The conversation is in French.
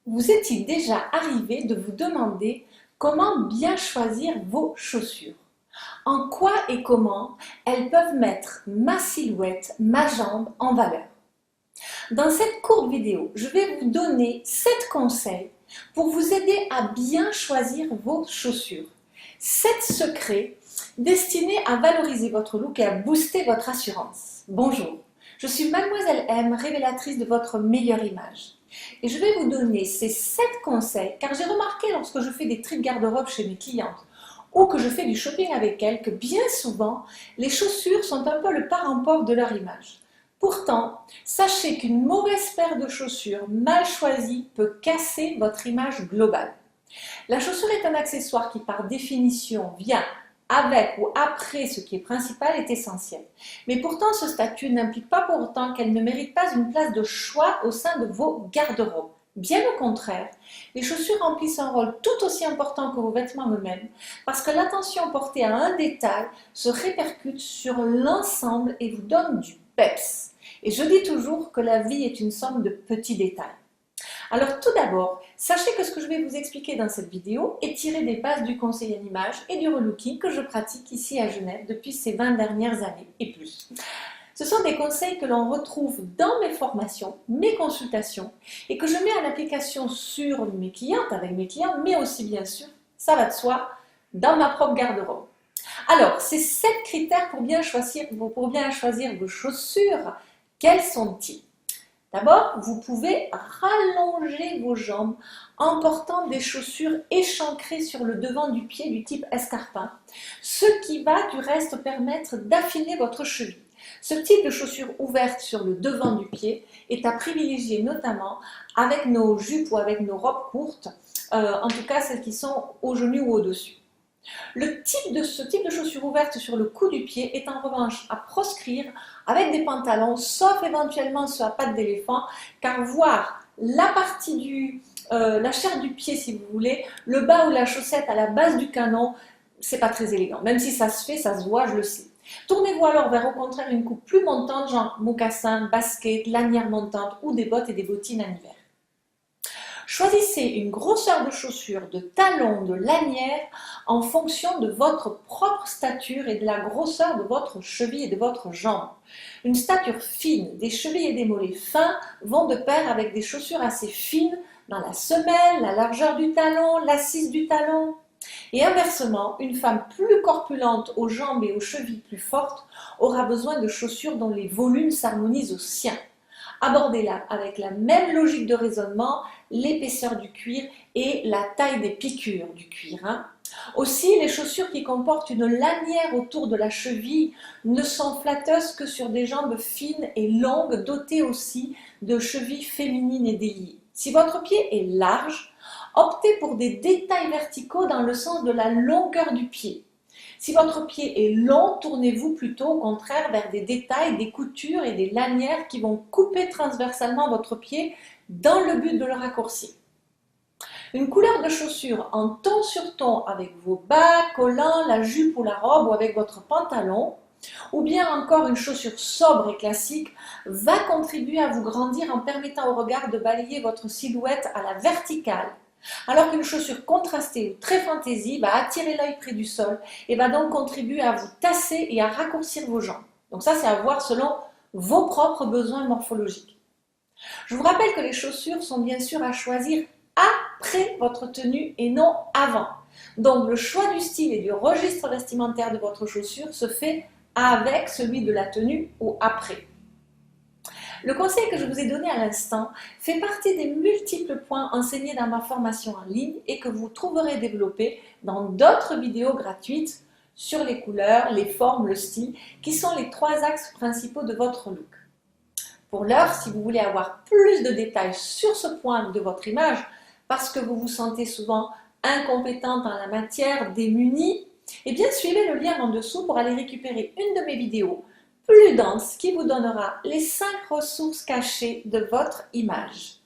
Vous est-il déjà arrivé de vous demander comment bien choisir vos chaussures? En quoi et comment elles peuvent mettre ma silhouette, ma jambe en valeur? Dans cette courte vidéo, je vais vous donner 7 conseils pour vous aider à bien choisir vos chaussures. 7 secrets destinés à valoriser votre look et à booster votre assurance. Bonjour, je suis Mademoiselle M, révélatrice de votre meilleure image. Et je vais vous donner ces 7 conseils car j'ai remarqué lorsque je fais des trips garde-robe chez mes clientes ou que je fais du shopping avec elles que bien souvent, les chaussures sont un peu le parent pauvre de leur image. Pourtant, sachez qu'une mauvaise paire de chaussures mal choisie peut casser votre image globale. La chaussure est un accessoire qui par définition vient avec ou après ce qui est principal est essentiel. Mais pourtant, ce statut n'implique pas pour autant qu'elle ne mérite pas une place de choix au sein de vos garde-robes. Bien au contraire, les chaussures remplissent un rôle tout aussi important que vos vêtements eux-mêmes parce que l'attention portée à un détail se répercute sur l'ensemble et vous donne du peps. Et je dis toujours que la vie est une somme de petits détails. Alors tout d'abord, sachez que ce que je vais vous expliquer dans cette vidéo est tiré des bases du conseil en image et du relooking que je pratique ici à Genève depuis ces 20 dernières années et plus. Ce sont des conseils que l'on retrouve dans mes formations, mes consultations et que je mets en application sur mes clientes, avec mes clients, mais aussi bien sûr, ça va de soi, dans ma propre garde-robe. Alors, ces 7 critères pour bien choisir vos chaussures, quels sont-ils? D'abord, vous pouvez rallonger vos jambes en portant des chaussures échancrées sur le devant du pied du type escarpin, ce qui va du reste permettre d'affiner votre cheville. Ce type de chaussures ouvertes sur le devant du pied est à privilégier notamment avec nos jupes ou avec nos robes courtes, en tout cas celles qui sont au genou ou au-dessus. Ce type de chaussures ouvertes sur le cou du pied est en revanche à proscrire avec des pantalons, sauf éventuellement sur la patte d'éléphant, car voir la partie la chair du pied si vous voulez, le bas ou la chaussette à la base du canon, c'est pas très élégant. Même si ça se fait, ça se voit, je le sais. Tournez-vous alors vers au contraire une coupe plus montante, genre mocassin, basket, lanière montante ou des bottes et des bottines en hiver. Choisissez une grosseur de chaussures, de talons, de lanières en fonction de votre propre stature et de la grosseur de votre cheville et de votre jambe. Une stature fine, des chevilles et des mollets fins vont de pair avec des chaussures assez fines dans la semelle, la largeur du talon, l'assise du talon. Et inversement, une femme plus corpulente aux jambes et aux chevilles plus fortes aura besoin de chaussures dont les volumes s'harmonisent aux siens. Abordez-la avec la même logique de raisonnement, l'épaisseur du cuir et la taille des piqûres du cuir. Aussi, les chaussures qui comportent une lanière autour de la cheville ne sont flatteuses que sur des jambes fines et longues, dotées aussi de chevilles féminines et déliées. Si votre pied est large, optez pour des détails verticaux dans le sens de la longueur du pied. Si votre pied est long, tournez-vous plutôt au contraire vers des détails, des coutures et des lanières qui vont couper transversalement votre pied dans le but de le raccourcir. Une couleur de chaussure en ton sur ton avec vos bas, collants, la jupe ou la robe ou avec votre pantalon, ou bien encore une chaussure sobre et classique, va contribuer à vous grandir en permettant au regard de balayer votre silhouette à la verticale. Alors qu'une chaussure contrastée ou très fantaisie va attirer l'œil près du sol et va donc contribuer à vous tasser et à raccourcir vos jambes. Donc ça, c'est à voir selon vos propres besoins morphologiques. Je vous rappelle que les chaussures sont bien sûr à choisir après votre tenue et non avant. Donc le choix du style et du registre vestimentaire de votre chaussure se fait avec celui de la tenue ou après. Le conseil que je vous ai donné à l'instant fait partie des multiples points enseignés dans ma formation en ligne et que vous trouverez développés dans d'autres vidéos gratuites sur les couleurs, les formes, le style, qui sont les 3 axes principaux de votre look. Pour l'heure, si vous voulez avoir plus de détails sur ce point de votre image, parce que vous vous sentez souvent incompétente en la matière, démunie, eh bien suivez le lien en dessous pour aller récupérer une de mes vidéos plus dense qui vous donnera les 5 ressources cachées de votre image.